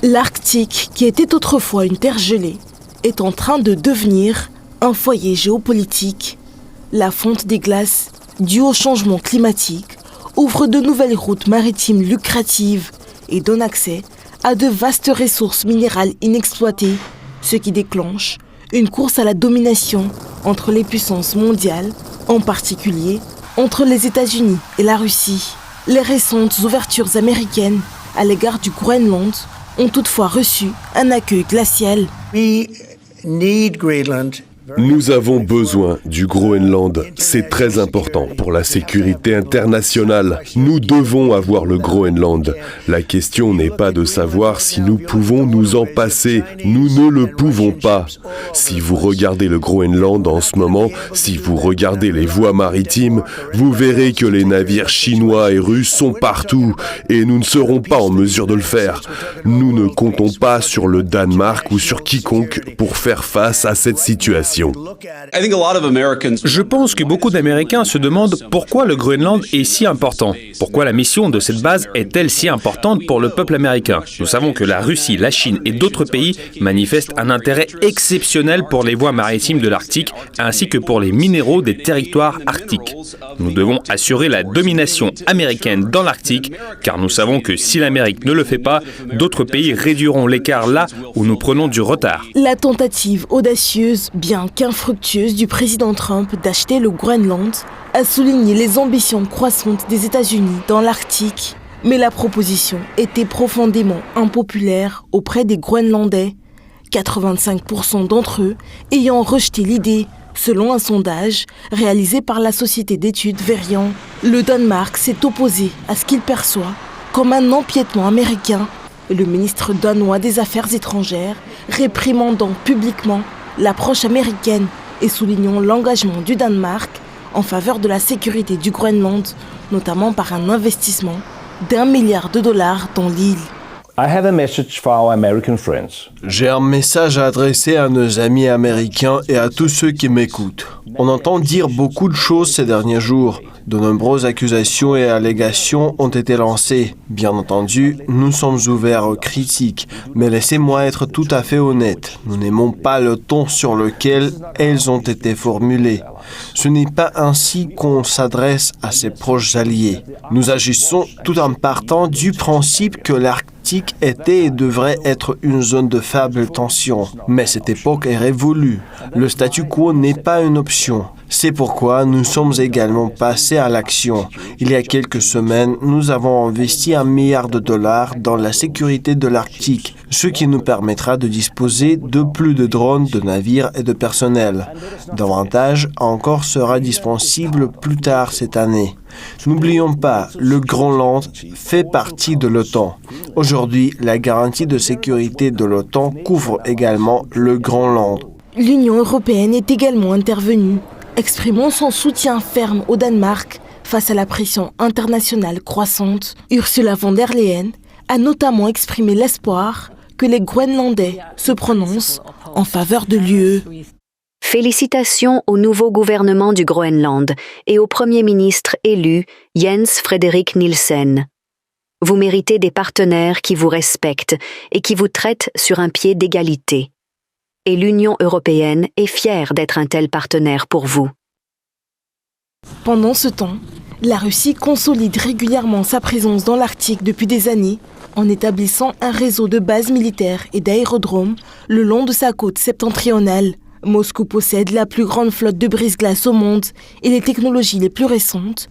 L'Arctique, qui était autrefois une terre gelée, est en train de devenir un foyer géopolitique. La fonte des glaces, due au changement climatique, ouvre de nouvelles routes maritimes lucratives et donne accès à de vastes ressources minérales inexploitées, ce qui déclenche une course à la domination entre les puissances mondiales, en particulier entre les États-Unis et la Russie. Les récentes ouvertures américaines à l'égard du Groenland ont toutefois reçu un accueil glacial. Nous avons besoin du Groenland. C'est très important pour la sécurité internationale. Nous devons avoir le Groenland. La question n'est pas de savoir si nous pouvons nous en passer. Nous ne le pouvons pas. Si vous regardez le Groenland en ce moment, si vous regardez les voies maritimes, vous verrez que les navires chinois et russes sont partout et nous ne serons pas en mesure de le faire. Nous ne comptons pas sur le Danemark ou sur quiconque pour faire face à cette situation. Je pense que beaucoup d'Américains se demandent pourquoi le Groenland est si important. Pourquoi la mission de cette base est-elle si importante pour le peuple américain? Nous savons que la Russie, la Chine et d'autres pays manifestent un intérêt exceptionnel pour les voies maritimes de l'Arctique ainsi que pour les minéraux des territoires arctiques. Nous devons assurer la domination américaine dans l'Arctique car nous savons que si l'Amérique ne le fait pas, d'autres pays réduiront l'écart là où nous prenons du retard. La tentative audacieuse, bien qu'infructueuse du président Trump d'acheter le Groenland a souligné les ambitions croissantes des États-Unis dans l'Arctique. Mais la proposition était profondément impopulaire auprès des Groenlandais, 85% d'entre eux ayant rejeté l'idée, selon un sondage réalisé par la société d'études Verian. Le Danemark s'est opposé à ce qu'il perçoit comme un empiètement américain, le ministre danois des Affaires étrangères réprimandant publiquement l'approche américaine et soulignant l'engagement du Danemark en faveur de la sécurité du Groenland, notamment par un investissement d'$1 milliard dans l'île. J'ai un message à adresser à nos amis américains et à tous ceux qui m'écoutent. On entend dire beaucoup de choses ces derniers jours. De nombreuses accusations et allégations ont été lancées. Bien entendu, nous sommes ouverts aux critiques, mais laissez-moi être tout à fait honnête. Nous n'aimons pas le ton sur lequel elles ont été formulées. Ce n'est pas ainsi qu'on s'adresse à ses proches alliés. Nous agissons tout en partant du principe que l'Arctique était et devrait être une zone de faible tension. Mais cette époque est révolue. Le statu quo n'est pas une option. C'est pourquoi nous sommes également passés à l'action. Il y a quelques semaines, nous avons investi $1 milliard dans la sécurité de l'Arctique, ce qui nous permettra de disposer de plus de drones, de navires et de personnel. Davantage encore sera disponible plus tard cette année. N'oublions pas, le Groenland fait partie de l'OTAN. Aujourd'hui, la garantie de sécurité de l'OTAN couvre également le Groenland. L'Union européenne est également intervenue, exprimant son soutien ferme au Danemark face à la pression internationale croissante. Ursula von der Leyen a notamment exprimé l'espoir que les Groenlandais se prononcent en faveur de l'UE. Félicitations au nouveau gouvernement du Groenland et au Premier ministre élu Jens Frederik Nielsen. Vous méritez des partenaires qui vous respectent et qui vous traitent sur un pied d'égalité. Et l'Union européenne est fière d'être un tel partenaire pour vous. Pendant ce temps, la Russie consolide régulièrement sa présence dans l'Arctique depuis des années en établissant un réseau de bases militaires et d'aérodromes le long de sa côte septentrionale. Moscou possède la plus grande flotte de brise-glace au monde et les technologies les plus récentes,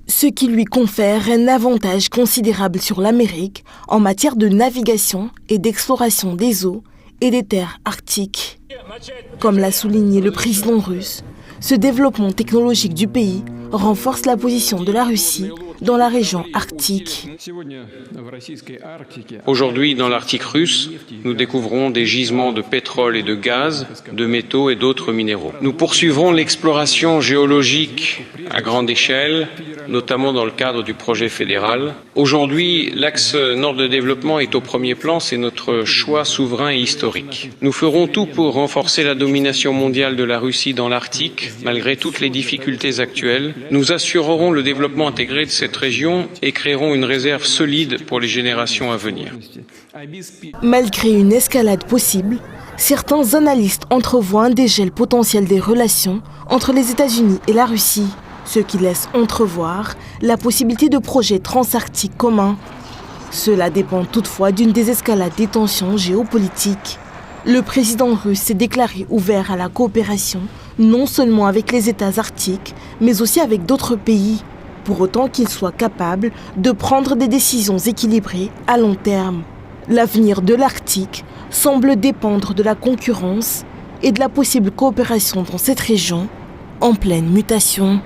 ce qui lui confère un avantage considérable sur l'Amérique en matière de navigation et d'exploration des eaux et des terres arctiques. Comme l'a souligné le président russe, ce développement technologique du pays renforce la position de la Russie dans la région arctique. Aujourd'hui, dans l'Arctique russe, nous découvrons des gisements de pétrole et de gaz, de métaux et d'autres minéraux. Nous poursuivrons l'exploration géologique à grande échelle notamment dans le cadre du projet fédéral. Aujourd'hui, l'axe nord de développement est au premier plan, c'est notre choix souverain et historique. Nous ferons tout pour renforcer la domination mondiale de la Russie dans l'Arctique, malgré toutes les difficultés actuelles. Nous assurerons le développement intégré de cette région et créerons une réserve solide pour les générations à venir. Malgré une escalade possible, certains analystes entrevoient un dégel potentiel des relations entre les États-Unis et la Russie, ce qui laisse entrevoir la possibilité de projets transarctiques communs. Cela dépend toutefois d'une désescalade des tensions géopolitiques. Le président russe s'est déclaré ouvert à la coopération, non seulement avec les États arctiques, mais aussi avec d'autres pays, pour autant qu'il soit capable de prendre des décisions équilibrées à long terme. L'avenir de l'Arctique semble dépendre de la concurrence et de la possible coopération dans cette région en pleine mutation.